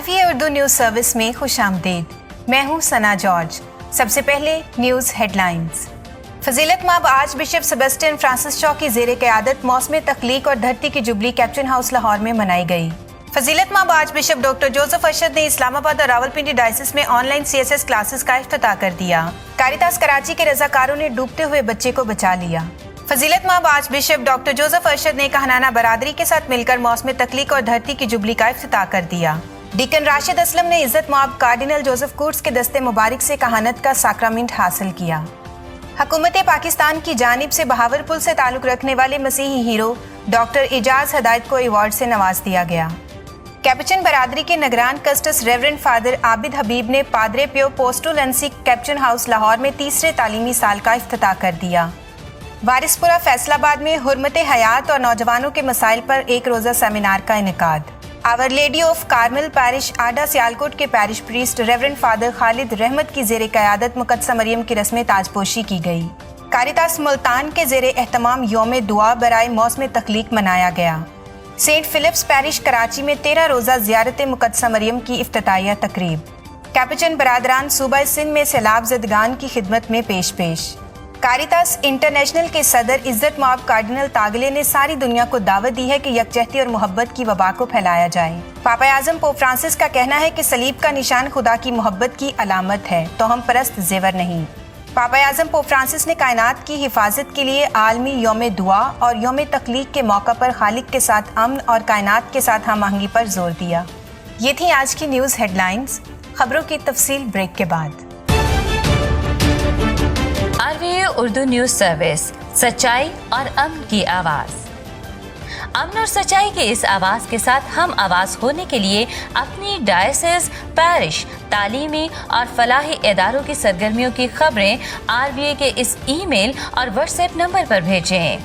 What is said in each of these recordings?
आरवीए Urdu news service में खुशामदीद। मैं हूं सना जॉर्ज। सबसे पहले न्यूज हेडलाइंस। फजीलत माब आर्च बिशप सेबेस्टियन फ्रांसिस चौ की ज़ेरे क़यादत मौसम तख्लीक और धरती की जुबली कैप्टन हाउस लाहौर में मनाई गई। फजीलत माब arch bishop doctor Joseph Arshad ने इस्लामाबाद और रावलपिंडी डायसिस में ऑनलाइन CSS क्लासेस का इफ्तिताह कर दिया। कारितास कराची के रजाकारों ने डूबते हुए बच्चे को बचा लिया। फजीलत माब arch bishop doctor Joseph Arshad ने कहनाना बरादरी के साथ मिलकर मौसम तख्लीक और धरती की जुबली का इफ्तिताह कर दिया। डीकन राशिद असलम ने इज्जत माब कार्डिनल जोसेफ कूट्स के दस्ते मुबारक से कहानत का साक्रामेंट हासिल किया। हुकूमत पाकिस्तान की जानिब से बहावलपुर से ताल्लुक रखने वाले मसीही हीरो डॉक्टर इजाज हदायत को अवार्ड से नवाज दिया गया। कैपुचिन बरादरी के निगरान कस्टस रेवरेंड फादर आबिद हबीब ने पादरे पियो पोस्टोलेंसी कैप्टन हाउस लाहौर में तीसरे तालीमी साल का इफ्तिताह कर दिया। वारिसपुरा फैसलाबाद में हुर्मत हयात और नौजवानों के मसाइल पर एक रोज़ा सेमिनार का इनेकाद। Our lady of Carmel parish आडा सियालकोट के parish priest reverend father Khalid Rahmat की ज़ेरे क़यादत मुक़द्दसा मरियम की रस्म ताजपोशी की गई। कारितास मुल्तान के ज़ेरे एहतमाम यौम दुआ बराए मौसम तख्लीक मनाया गया। सेंट फिलिप्स पैरिश कराची में 13 रोज़ा ज़ियारत मुक़द्दसा मरियम की इफ्तिताहिया तकरीब। कैपुचिन बरादरान सूबा सिंध में सैलाब ज़दगान की खिदमत में पेश। कारितास इंटरनेशनल के सदर इज्जत माब कार्डिनल तागले ने सारी दुनिया को दावत दी है कि यकजहती और मोहब्बत की वबा को फैलाया जाए। पापा आज़म पोप फ्रांसिस का कहना है कि सलीब का निशान खुदा की मोहब्बत की अलामत है, तो हम परस्त जेवर नहीं। पापा आज़म पोप फ्रांसिस ने कायनात की हिफाजत के लिए आलमी यौम दुआ और यौम तख्लीक के मौका पर खालिक के साथ अमन और कायनात के साथ हम आहंगी पर जोर दिया। ये थी आज की न्यूज़ हेडलाइंस। खबरों की तफसील ब्रेक के बाद। आरवीए उर्दू न्यूज सर्विस, सच्चाई और अमन की आवाज। अमन और सच्चाई के इस आवाज के साथ हम आवाज होने के लिए अपनी डायसिस, पैरिश, तालीमी और फलाही इदारों की सरगर्मियों की खबरें आरवीए के इस ईमेल और व्हाट्सएप नंबर पर भेजें।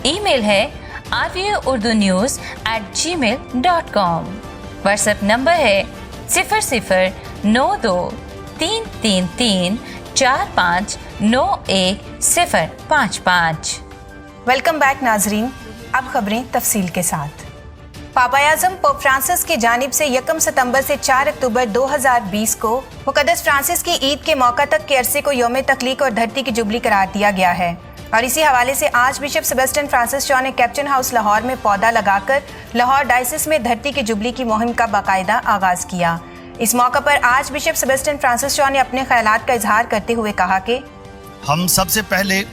ईमेल है rvaurdunews@gmail.com। व्हाट्सएप नंबर है 009333459155। वेलकम बैक नाजरीन। अब खबरें तफसील के साथ। पापा आज़म पोप फ्रांसिस की जानिब से 1 सितंबर से 4 अक्टूबर 2020 को मुक़द्दस फ्रांसिस की ईद के मौका तक के अरसे को यौम तख्लीक और धरती की जुबली करार दिया गया है और इसी हवाले से आर्च बिशप सेबेस्टियन फ्रांसिस चौ ने कैप्टन हाउस लाहौर में पौधा लगाकर लाहौर डायसिस में धरती की जुबली की मुहिम का बाकायदा आगाज किया। इस मौका पर आर्च बिशप सेबेस्टियन फ्रांसिस चौ ने अपने ख्यालात का इजहार करते हुए कहा कि हम सबसे पहले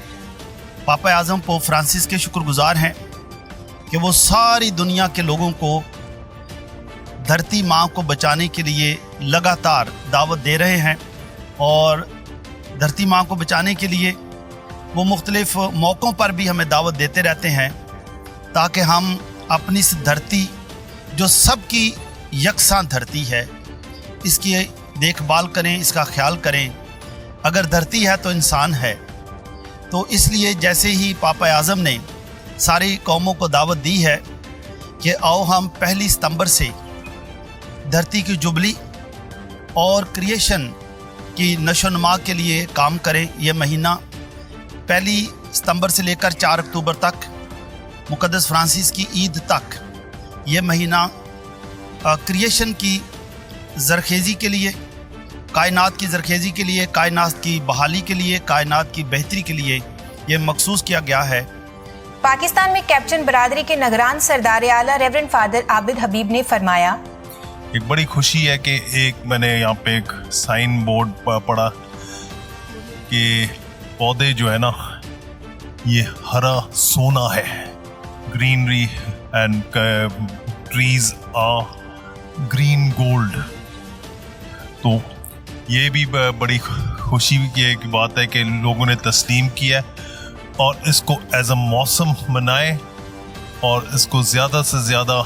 पापा आज़म पोप फ्रांसिस के शुक्रगुजार हैं कि वो सारी दुनिया के लोगों को धरती माँ को बचाने के लिए लगातार दावत दे रहे हैं और धरती माँ को बचाने के लिए वो मुख्तलिफ मौक़ों पर भी हमें दावत देते रहते हैं ताकि हम अपनी इस धरती जो सबकी यकसां धरती है इसकी देखभाल करें, इसका ख्याल करें। अगर धरती है तो इंसान है। तो इसलिए जैसे ही पापा आज़म ने सारी कौमों को दावत दी है कि आओ हम 1 सितंबर से धरती की जुबली और क्रिएशन की नशोनुमा के लिए काम करें। ये महीना 1 सितंबर से लेकर 4 अक्टूबर तक, मुक़द्दस फ्रांसिस की ईद तक, ये महीना क्रिएशन की ज़रखेज़ी के लिए, कायनात की ज़रखेज़ी के लिए, कायनात की बहाली के लिए, कायनात की बेहतरी के लिए ये मखसूस किया गया है। पाकिस्तान में कैप्टन बरादरी के निगरान सरदार आला रेवरेंड फादर आबिद हबीब ने फरमाया, एक बड़ी खुशी है कि मैंने यहाँ पे एक साइन बोर्ड पढ़ा कि पौधे जो है ना ये हरा सोना है, greenery and trees are green gold. तो ये भी बड़ी खुशी की एक बात है कि लोगों ने तस्लीम किया और इसको एज अ मौसम मनाएं और इसको ज़्यादा से ज़्यादा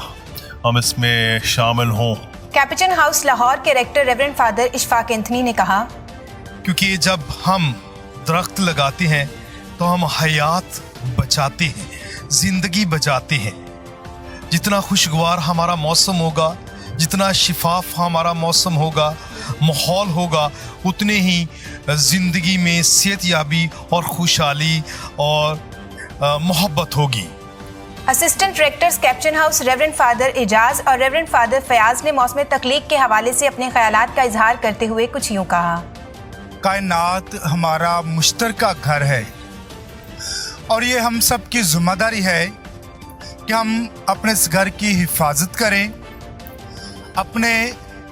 हम इसमें शामिल हों। कैपुचिन हाउस लाहौर के rector reverend father Ishfaq Anthony ने कहा, क्योंकि जब हम दरख्त लगाते हैं तो हम हयात बचाते हैं, ज़िंदगी बचाते हैं। जितना खुशगवार हमारा मौसम होगा, जितना शिफाफ हमारा मौसम होगा, माहौल होगा, उतने ही ज़िंदगी में सेहतयाबी और खुशहाली और मोहब्बत होगी। Assistant directors Capuchin house reverend father Ijaz اور ریورنڈ فادر فیاض نے موسم تخلیق کے حوالے سے اپنے خیالات کا اظہار کرتے ہوئے کچھ یوں کہا۔ کائنات ہمارا مشترکہ گھر ہے اور یہ ہم سب کی ذمہ داری ہے کہ ہم اپنے اس گھر کی حفاظت کریں، اپنے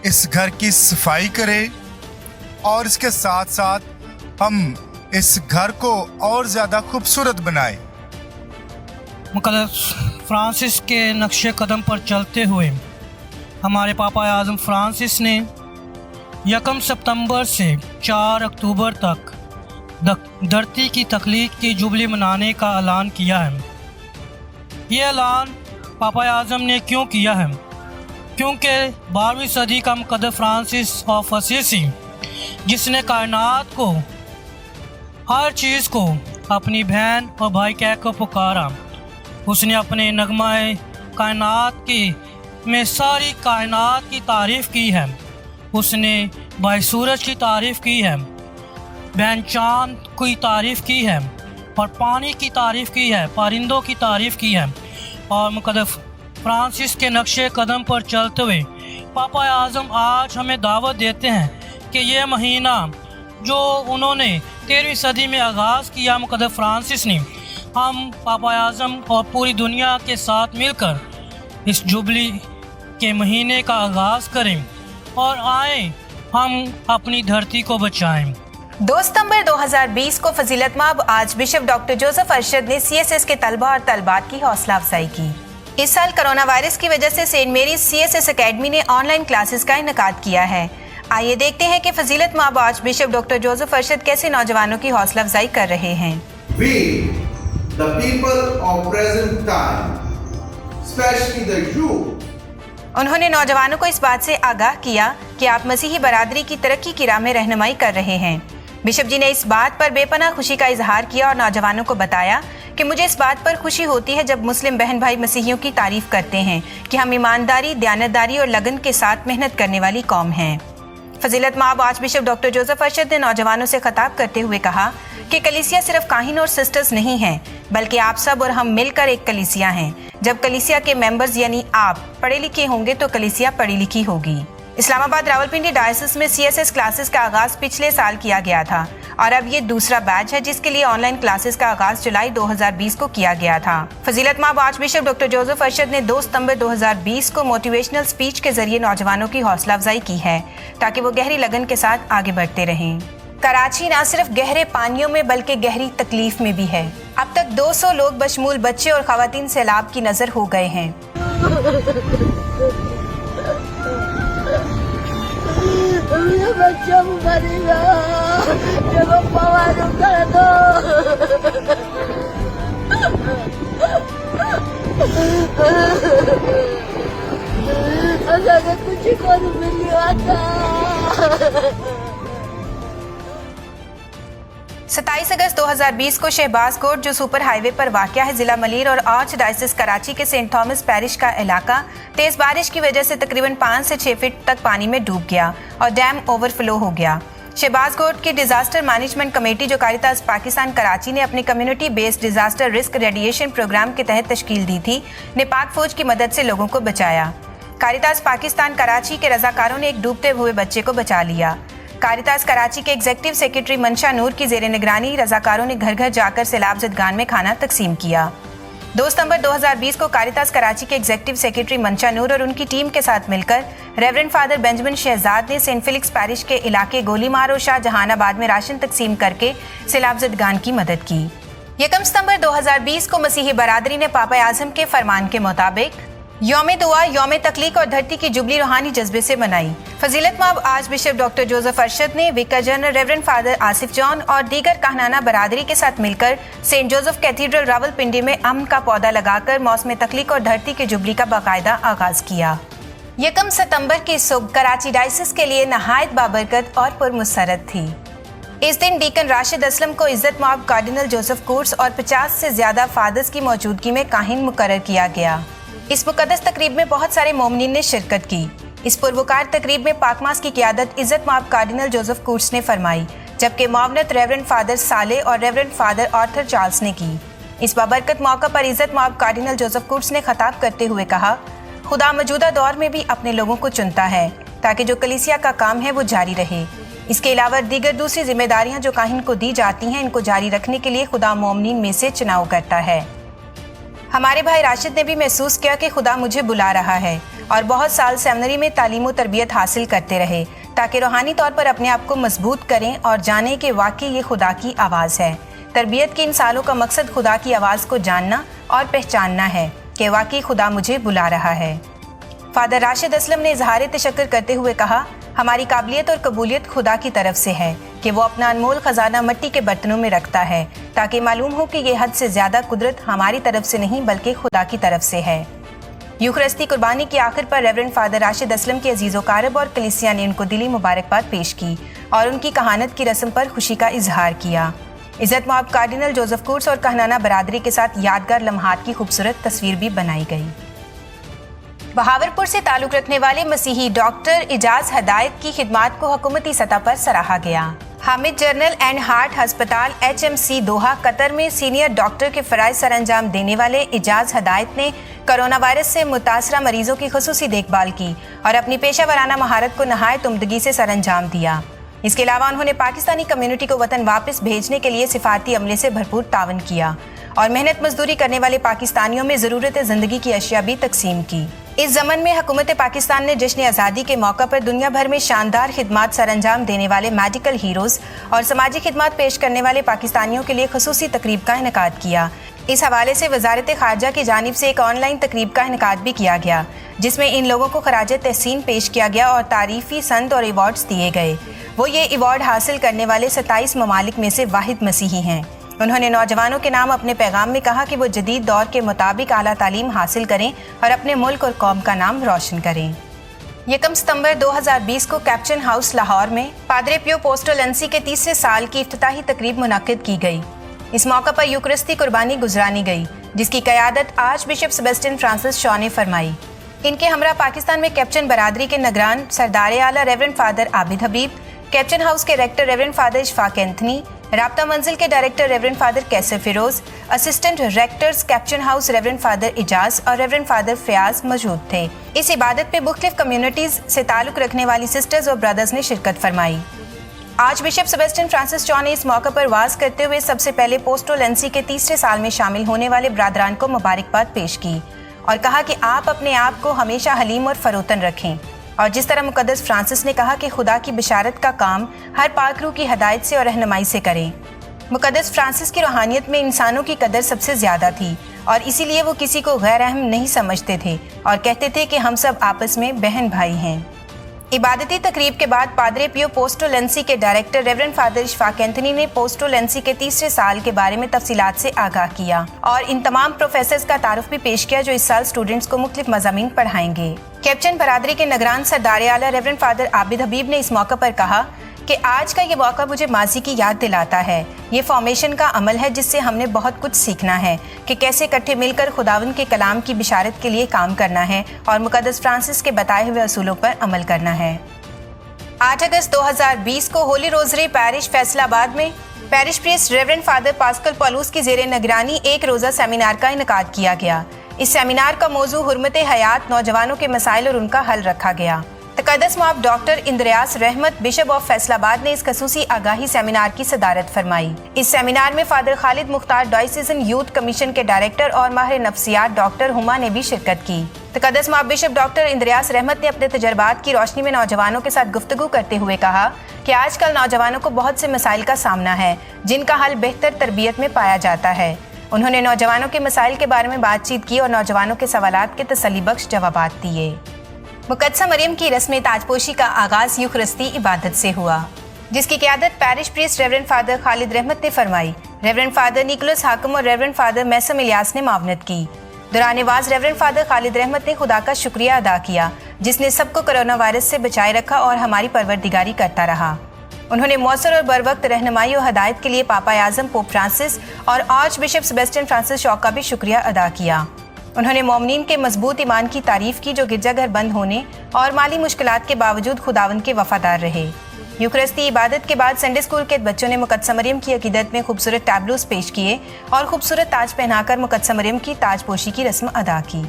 اس گھر کی صفائی کریں اور اس کے ساتھ ساتھ ہم اس گھر کو اور زیادہ خوبصورت بنائیں۔ مقدس فرانسس کے نقش قدم پر چلتے ہوئے ہمارے پاپا اعظم فرانسس نے 1 ستمبر سے 4 اکتوبر تک دھرتی کی تخلیق کی جبلی منانے کا اعلان کیا ہے۔ یہ اعلان پاپا اعظم نے کیوں کیا ہے؟ کیونکہ 12ویں صدی کا مقدس فرانسس آف اسیسی، جس نے کائنات کو، ہر چیز کو اپنی بہن اور بھائی کہہ کر پکارا، اس نے اپنے نغمہ کائنات میں ساری کائنات کی تعریف کی ہے۔ اس نے بھائی سورج کی تعریف کی ہے، بہن چاند کی تعریف کی ہے اور پانی کی تعریف کی ہے، پرندوں کی تعریف کی ہے۔ اور مقدس فرانسس کے نقش قدم پر چلتے ہوئے پاپا اعظم آج ہمیں دعوت دیتے ہیں کہ یہ مہینہ جو انہوں نے 13ویں صدی میں آغاز کیا مقدس فرانسس نے، ہم پاپا اعظم اور پوری دنیا کے ساتھ مل کر اس جبلی کے مہینے کا آغاز کریں اور آئیں ہم اپنی دھرتی کو بچائیں۔ 2 ستمبر 2020 کو فضیلت مآب archbishop doctor Joseph Arshad نے CSS کے طلبہ اور طالبات کی حوصلہ افزائی کی۔ اس سال کرونا وائرس کی وجہ سے سینٹ میریز CSS اکیڈمی نے آن لائن کلاسز کا انعقاد کیا ہے۔ آئیے دیکھتے ہیں کہ فضیلت مآب archbishop doctor Joseph Arshad کیسے نوجوانوں کی حوصلہ افزائی کر رہے ہیں۔ We, the people of present time, especially the youth, انہوں نے نوجوانوں کو اس بات سے آگاہ کیا کہ آپ مسیحی برادری کی ترقی کی راہ میں رہنمائی کر رہے ہیں۔ بشپ جی نے اس بات پر بے پناہ خوشی کا اظہار کیا اور نوجوانوں کو بتایا کہ مجھے اس بات پر خوشی ہوتی ہے جب مسلم بہن بھائی مسیحیوں کی تعریف کرتے ہیں کہ ہم ایمانداری، دیانتداری اور لگن کے ساتھ محنت کرنے والی قوم ہیں۔ فضیلت مآب archbishop doctor Joseph Arshad نے نوجوانوں سے خطاب کرتے ہوئے کہا کہ کلیسیا صرف کاہن اور سسٹرز نہیں ہیں، بلکہ آپ سب اور ہم مل کر ایک کلیسیا ہیں۔ جب کلیسیا کے ممبرز یعنی آپ پڑھے لکھے ہوں گے تو کلیسیا پڑھی لکھی ہوگی۔ اسلام آباد راولپنڈی ڈائسس میں CSS کلاسز کا آغاز پچھلے سال کیا گیا تھا اور اب یہ دوسرا بیچ ہے جس کے لیے آن لائن کلاسز کا آغاز جولائی 2020 کو کیا گیا تھا۔ فضیلت مآب archbishop doctor Joseph Arshad نے 2 ستمبر 2020 کو موٹیویشنل سپیچ کے ذریعے نوجوانوں کی حوصلہ افزائی کی ہے تاکہ وہ گہری لگن کے ساتھ آگے بڑھتے رہیں۔ کراچی نہ صرف گہرے پانیوں میں بلکہ گہری تکلیف میں بھی ہے۔ اب تک 200 لوگ بشمول بچے اور خواتین سیلاب کی نظر ہو گئے ہیں۔ بچہ مرے گا، جب پوارو کر دو۔ اگر کچھ کر ملی آتا۔ 27 اگست 2020 کو شہباز کوٹ جو سپر ہائی وے پر واقع ہے ضلع ملیر اور آرچ ڈائسس کراچی کے سینٹ تھامس پیرش کا علاقہ تیز بارش کی وجہ سے تقریباً 5 سے 6 فٹ تک پانی میں ڈوب گیا اور ڈیم اوور فلو ہو گیا۔ شہباز کوٹ کی ڈیزاسٹر مینجمنٹ کمیٹی جو کاریتاس پاکستان کراچی نے اپنی community based disaster risk reduction programme کے تحت تشکیل دی تھی نے پاک فوج کی مدد سے لوگوں کو بچایا۔ کاریتاس پاکستان کراچی کے رضاکاروں نے ایک ڈوبتے ہوئے بچے کو بچا لیا۔ کاریتاس کراچی کے ایگزیکٹو سیکرٹری منشا نور کی زیر نگرانی رضاکاروں نے گھر گھر جا کر سیلاب زدگان میں کھانا تقسیم کیا۔ 2 ستمبر 2020 کو کاریتاس کراچی کے ایگزیکٹو سیکرٹری منشا نور اور ان کی ٹیم کے ساتھ مل کر ریورنڈ فادر بینجمن شہزاد نے سینٹ فیلکس پیرش کے علاقے گولی مار اور شاہ جہان آباد میں راشن تقسیم کر کے سیلاب زدگان کی مدد کی۔ 1 ستمبر 2020 کو مسیحی برادری نے پاپا اعظم کے فرمان کے مطابق یوم دعا، یوم تخلیق اور دھرتی کی جبلی روحانی جذبے سے منائی۔ فضیلت مآب archbishop doctor Joseph Arshad نے vicar general reverend father Asif John اور دیگر کہنانہ برادری کے ساتھ مل کر سینٹ جوزف کیتھیڈرل راولپنڈی میں امن کا پودا لگا کر موسم تخلیق اور دھرتی کی جبلی کا باقاعدہ آغاز کیا۔ 1 ستمبر کی صبح کراچی ڈائسس کے لیے نہایت بابرکت اور پرمسرت تھی۔ اس دن ڈیکن راشد اسلم کو عزت مآب کارڈینل جوزف کورٹس اور 50 سے زیادہ فادرز کی موجودگی میں کاہن مقرر کیا گیا۔ اس مقدس تقریب میں بہت سارے مومنین نے شرکت کی۔ اس پروکار تقریب میں پاکماس کی قیادت عزت مآب کارڈینل جوزف کورٹس نے فرمائی، جبکہ معاونت ریورنڈ فادر صالح اور ریورنڈ فادر آرتھر چارلز نے کی۔ इस बाबरकत मौका पर इज्जत माब कार्डिनल जोसेफ कुर्ट्स ने खिताब करते हुए कहा, खुदा मौजूदा दौर में भी अपने लोगों को चुनता है ताकि जो कलीसिया का काम है वो जारी रहे। इसके अलावा दीगर दूसरी जिम्मेदारियां जो काहिन को दी जाती हैं, इनको जारी रखने के लिए खुदा मोमिनीन में से चुनाव करता है। हमारे भाई राशिद ने भी महसूस किया कि खुदा मुझे बुला रहा है और बहुत साल सेमिनरी में तालीम व तरबियत हासिल करते रहे ताकि रूहानी तौर पर अपने आप को मजबूत करें और जानें कि वाकई ये खुदा की आवाज़ है। तरबियत के इन सालों का मकसद खुदा की आवाज़ को जानना और पहचानना है कि वाकई खुदा मुझे बुला रहा है। फादर राशिद असलम ने इजहार तशक्कुर करते हुए कहा, हमारी काबिलियत और कबूलियत खुदा की तरफ से है कि वो अपना अनमोल खजाना मिट्टी के बर्तनों में रखता है ताकि मालूम हो कि ये हद से ज़्यादा कुदरत हमारी तरफ से नहीं बल्कि खुदा की तरफ से है। यूखरस्ती कुर्बानी के आखिर पर रेवरेंड फादर राशिद असलम के अजीज़ो कारब और कलीसिया ने उनको दिली मुबारकबाद पेश की और उनकी कहानत की रस्म पर खुशी का इजहार किया। इज्जत माब कार्डिनल जोसेफ कुर्ट्स और कहनाना बरादरी के साथ यादगार लम्हात की खूबसूरत तस्वीर भी बनाई गई। बहावरपुर से ताल्लुक रखने वाले मसीही डॉक्टर इजाज हदायत की खिदमात को हुकूमती सतह पर सराहा गया। हामिद जर्नल एंड हार्ट अस्पताल HMC दोहा कतर में सीनियर डॉक्टर के फराइज सर अंजाम देने वाले इजाज हदायत ने कोरोना वायरस से मुतासरा मरीजों की खुसूसी देखभाल की और अपनी पेशा वराना महारत को नहायत उम्दगी से सर अंजाम दिया। इसके अलावा उन्होंने पाकिस्तानी कम्युनिटी को वतन वापस भेजने के लिए सिफारती अमले से भरपूर तावन किया और मेहनत मजदूरी करने वाले पाकिस्तानियों में ज़रूरत ज़िंदगी की अशिया भी तकसीम की। इस ज़मन में हुकूमत पाकिस्तान ने जश्न आज़ादी के मौका पर दुनिया भर में शानदार खिदमात सर अंजाम देने वाले मेडिकल हीरोज़ और समाजी खिदमात पेश करने वाले पाकिस्तानियों के लिए खसूसी तकरीब का इनेकाद किया। इस हवाले से वजारत खारजा की जानिब से एक ऑनलाइन तकरीब का इनेकाद भी किया गया जिसमें इन लोगों को खराज तहसीन पेश किया गया और तारीफ़ी संद और अवार्ड्स दिए गए। वो ये अवार्ड हासिल करने वाले 27 ममालिक में से वाहिद मसीही हैं। उन्होंने नौजवानों के नाम अपने पैगाम में कहा कि वो जदीद दौर के मुताबिक आला तालीम हासिल करें और अपने मुल्क और कौम का नाम रोशन करें। 1 सितंबर 2020 को कैप्टन हाउस लाहौर में पादरे पियो पोस्टोलेंसी के 30वें साल की इफ्तिताही तकरीब मुनक्किद की गई। इस मौका पर यूकरिस्ती कुर्बानी गुजरानी गई जिसकी क़यादत archbishop Sebastian Francis Shaw ने फरमाई। इनके हमरा पाकिस्तान में कैप्टन बरादरी के निगरान सरदार आला reverend father Abid Habib, captain house के rector reverend father Ishfaq Anthony, Rabta Manzil के director reverend father Qaiser Feroz, assistant rectors captain house reverend father Ijaz और रेवरेंड फादर फयाज मौजूद थे। इस इबादत में मुख्तलिफ कम्युनिटीज से ताल्लुक रखने वाली सिस्टर्स और ब्रदर्स ने शिरकत फरमाई। Arch bishop Sebastian Francis Shaw ने इस मौका पर वाज करते हुए सबसे पहले पोस्टोलेंसी के 30वें साल में शामिल होने वाले बरादरान को मुबारकबाद पेश की और कहा कि आप अपने आप को हमेशा हलीम और फरोतन रखें और जिस तरह मुकद्दस फ्रांसिस ने कहा कि खुदा की बिशारत का काम हर पाक रूह की हदायत से और रहनुमाई से करें। मुकद्दस फ्रांसिस की रूहानियत में इंसानों की कदर सबसे ज़्यादा थी और इसीलिए वो किसी को गैर अहम नहीं समझते थे और कहते थे कि हम सब आपस में बहन भाई हैं। इबादती तकरीब के बाद पादरे पियो पोस्टोलेंसी के director reverend father Ishfaq Anthony ने पोस्टोलेंसी के 30वें साल के बारे में तफसीलात से आगाह किया और इन तमाम प्रोफेसर्स का तारुफ भी पेश किया जो इस साल स्टूडेंट्स को मुख्तलिफ मज़ामीन पढ़ाएंगे। कैप्टन बरादरी के निगरान सरदार आला रेवरेंड फादर आबिद हबीब ने इस मौका पर कहा कि आज का ये मौका मुझे माजी की याद दिलाता है। ये फॉर्मेशन का अमल है जिससे हमने बहुत कुछ सीखना है कि कैसे इकट्ठे मिलकर खुदावंद के कलाम की बिशारत के लिए काम करना है और मुकद्दस फ्रांसिस के बताए हुए असूलों पर अमल करना है। 8 अगस्त 2020 को होली रोजरी पैरिश फैसलाबाद में parish priest reverend father pascal Paulus की ज़ेरे निगरानी एक रोज़ा सेमिनार का इनेकाद किया गया। इस सेमिनार का मौजू हुर्मत हयात, नौजवानों के मसाइल और उनका हल रखा गया। तकद्दस मौब डॉक्टर इंद्रियास रहमत बिशप ऑफ फैसलाबाद ने इस खसूसी आगाही सेमिनार की सदारत फरमाई। इस सेमिनार में father Khalid Mukhtar diocesan youth commission के डायरेक्टर और माहिर नफ्सियात डॉक्टर हुमा ने भी शिरकत की। तकद्दस मौब बिशप डॉक्टर इंद्रियास रहमत ने अपने तजर्बात की रोशनी में नौजवानों के साथ गुफ्तगू करते हुए कहा कि आजकल नौजवानों को बहुत से मसाइल का सामना है जिनका हल बेहतर तरबियत में पाया जाता है। उन्होंने नौजवानों के मसाइल के बारे में बातचीत की और नौजवानों के सवालात के तसल्ली बख्श जवाबात दिए। मुकद्दसा मरियम की रस्म ताजपोशी का आगाज़ यूखरिस्ती इबादत से हुआ जिसकी क़यादत parish priest reverend father Khalid Rahmat ने फरमाई। रेवरेंड फादर निकोलस हाकिम और रेवरेंड फादर मैसम इलियास ने मावनत की। दौरान was reverend father Khalid Rahmat ने खुदा का शुक्रिया अदा किया जिसने सबको कोरोना वायरस से बचाए रखा और हमारी परवरदिगारी करता रहा। उन्होंने मौसर और बरवक्त रहनुमाई और हदायत के लिए पापा आज़म पोप फ्रांसिस और arch bishop Sebastian Francis Shaw का भी शुक्रिया अदा किया। उन्होंने मोमिनीन के मजबूत ईमान की तारीफ की जो गिरजाघर बंद होने और माली मुश्किलात के बावजूद खुदावंद के वफादार रहे। यूकरिस्ती इबादत के बाद संडे स्कूल के बच्चों ने मुकद्दसा मरियम की अकीदत में खूबसूरत टैबलोस पेश किए और खूबसूरत ताज पहनाकर मुकद्दसा मरियम की ताजपोशी की रस्म अदा की।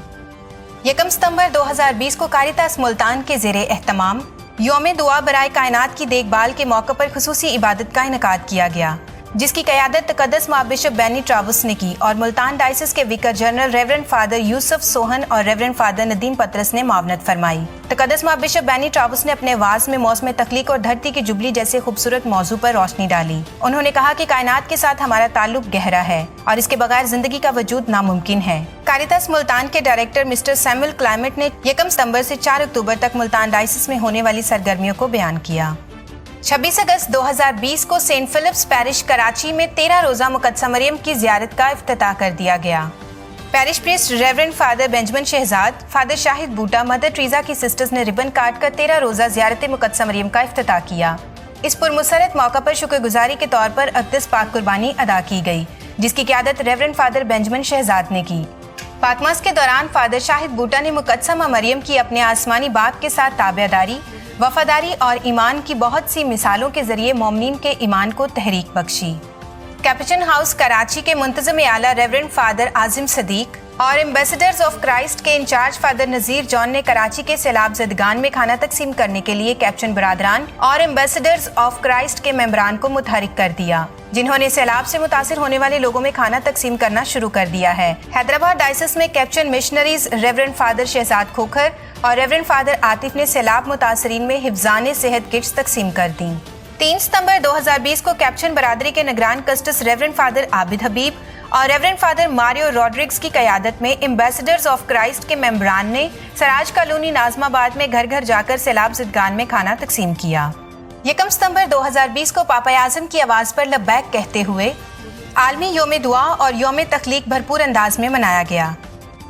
1 सितंबर 2020 को कारितास मुल्तान के ज़ेरे एहतमाम यौम दुआ बराए कायनात की देखभाल के मौके पर खुसूसी इबादत का इनकाद किया गया, जिसकी क़यादत तक़द्दस माब बिशप बेनी ट्रावस ने की और मुल्तान डायसिस के vicar general reverend father Yousuf Sohan और रेवरेंड फादर नदीम पतरस ने मावनत फरमाई। तक़द्दस माब बिशप बेनी ट्रावस ने अपने वाज में मौसम तख्लीक और धरती की जुबली जैसे खूबसूरत मौजू पर रोशनी डाली। उन्होंने कहा कि कायनात के साथ हमारा ताल्लुक गहरा है और इसके बगैर जिंदगी का वजूद नामुमकिन है। कारितास मुल्तान के डायरेक्टर मिस्टर सैमुअल क्लाइमेट ने 1 सितंबर से 4 अक्टूबर तक मुल्तान डायसिस में होने वाली सरगर्मियों को बयान किया। 26 अगस्त 2020 को सेंट फिलिप्स पैरिश कराची में 13 रोजा मुकद्दसा मरियम की ज़ियारत का इफ्तिताह कर दिया गया। Parish priest reverend father Benjamin Shahzad, father Shahid Buta, mother Teresa की सिस्टर्स ने रिबन काट कर 13 रोजा ज़ियारत मुकद्दसा मरियम का इफ्तिताह किया। इस पुरमसरत मौका पर शुक्रगुजारी के तौर पर अक़दस पाक कुर्बानी अदा की गई, जिसकी क़यादत रेवरेंड फादर बेंजामिन शहजाद ने की। पाकमास के दौरान फादर शाहिद बूटा ने मुकद्दसा मां मरियम की अपने आसमानी बाप के साथ ताबेदारी, वफादारी और ईमान की बहुत सी मिसालों के जरिए मोमिनीन के ईमान को तहरीक बख्शी। कैपुचिन हाउस कराची के मुंतज़िम आला रेवरेंड फादर आजिम सदीक और एम्बेसडर्स ऑफ क्राइस्ट के इंचार्ज फादर नज़ीर जॉन ने कराची के सैलाब ज़दगान में खाना तकसीम करने के लिए कैप्चन बरादरान और एम्बेसडर्स ऑफ क्राइस्ट के मेंबरान को मुतहरिक कर दिया, जिन्होंने सैलाब से मुतासिर होने वाले लोगों में खाना तकसीम करना शुरू कर दिया है। हैदराबाद डायसिस में Capuchin missionaries reverend father Shahzad Khokhar और रेवरेंड फादर आतिफ ने सैलाब मुतासरीन में हिफ्जान सेहत किट्स तकसीम कर दी। 3 सितंबर 2020 को कैप्चन बरादरी के निगरान कस्टस रेवरेंड फादर आबिद हबीब और रेवरेंड फादर मारियो रॉड्रिग्स की क़यादत में एम्बेसडर्स ऑफ क्राइस्ट के मेंबरान ने सराज कॉलोनी नाजमाबाद में घर घर जाकर सैलाब ज़दगान में खाना तकसीम किया। 1 सितंबर 2020 को पापा आज़म की आवाज़ पर लब्बैक कहते हुए आलमी यौम दुआ और यौम तख्लीक भरपूर अंदाज में मनाया गया।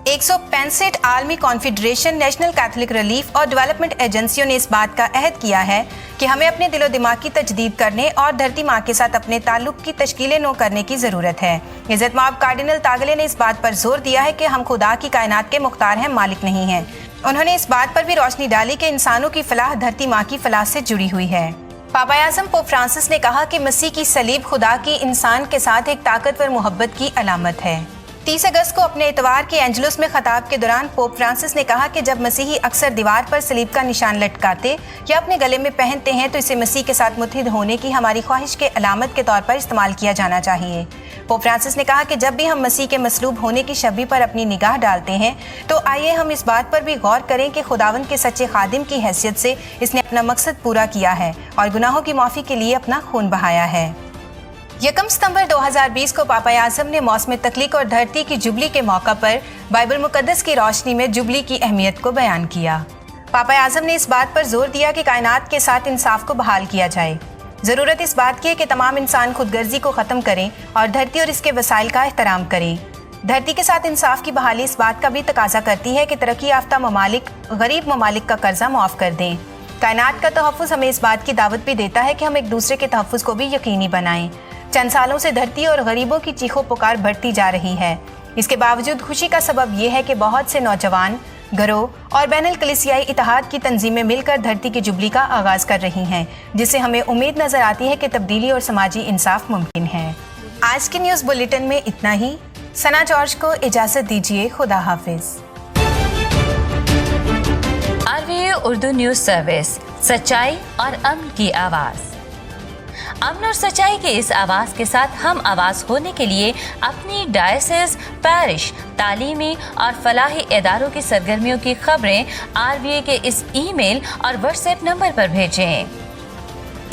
165 आलमी कॉन्फेडरेशन, नेशनल कैथोलिक रिलीफ और डेवलपमेंट एजेंसियों ने इस बात का अहद किया है कि हमें अपने दिलो दिमाग की तजदीद करने और धरती माँ के साथ अपने ताल्लुक की तश्कील नो करने की ज़रूरत है। इज़्ज़त माब कार्डिनल तागले ने इस बात पर जोर दिया है कि हम खुदा की कायनात के मुख्तार हैं, मालिक नहीं हैं। उन्होंने इस बात पर भी रोशनी डाली कि इंसानों की फलाह धरती माँ की फलाह से जुड़ी हुई है। पापा आज़म पोप फ्रांसिस ने कहा कि मसीह की सलीब खुदा की इंसान के साथ एक ताकतवर मोहब्बत की अलामत है। 30 अगस्त को अपने इतवार के एंजलस में खताब के दौरान पोप फ्रांसिस ने कहा कि जब मसीही अक्सर दीवार पर सलीब का निशान लटकाते या अपने गले में पहनते हैं तो इसे मसीह के साथ मुत्हिद होने की हमारी ख्वाहिश के अलामत के तौर पर इस्तेमाल किया जाना चाहिए। पोप फ्रांसिस ने कहा कि जब भी हम मसीह के मसलूब होने की शबी पर अपनी निगाह डालते हैं तो आइए हम इस बात पर भी गौर करें कि खुदावंद के सच्चे खादिम की हैसियत से इसने अपना मकसद पूरा किया है और गुनाहों की माफ़ी के लिए अपना खून बहाया है। 1 सितंबर 2020 को पापा आज़म ने मौसम तख्लीक और धरती की जुबली के मौका पर बाइबल मुकद्दस की रोशनी में जुबली की अहमियत को बयान किया। पापा आज़म ने इस बात पर जोर दिया कि कायनात के साथ इंसाफ को बहाल किया जाए। ज़रूरत इस बात की है कि तमाम इंसान खुदगर्जी को ख़त्म करें और धरती और इसके वसाइल का एहतराम करें। धरती के साथ इंसाफ की बहाली इस बात का भी तकाजा करती है कि तरक्की याफ्ता ममालिक गरीब ममालिक का कर्जा मुआफ़ कर दें। कायनात का तहफ़्फ़ुज़ हमें इस बात की दावत भी देता है कि हम एक दूसरे के तहफ़्फ़ुज़ को भी यकीनी बनाएं। चंद सालों से धरती और गरीबों की चीखों पुकार बढ़ती जा रही है। इसके बावजूद खुशी का सबब यह है कि बहुत से नौजवान, घरों और बैनुल कलीसियाई इत्तेहाद की तंजीमें मिलकर धरती की जुबली का आगाज़ कर रही हैं, जिससे हमें उम्मीद नज़र आती है कि तब्दीली और समाजी इंसाफ मुमकिन है। आज के न्यूज़ बुलेटिन में इतना ही। सना जॉर्ज को इजाज़त दीजिए। खुदा हाफिज़। RVA उर्दू न्यूज़ सर्विस, सच्चाई और अमन की आवाज़। अमन और सच्चाई के इस आवाज़ के साथ हम आवाज़ होने के लिए अपनी डायसिस, पैरिश, तालीमी और फलाही इदारों की सरगर्मियों की खबरें RVA के इस ईमेल और व्हाट्सएप नंबर पर भेजें।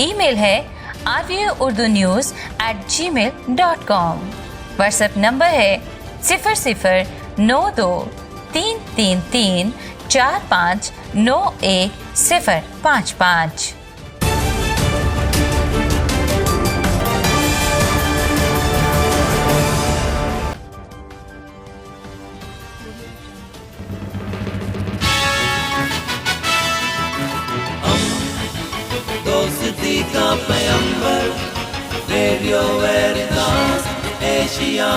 ईमेल है rvaurdunews@gmail.com। व्हाट्सएप नंबर है 009333459155। दोस्ती का पैगंबर, रेडियो वेरितास एशिया।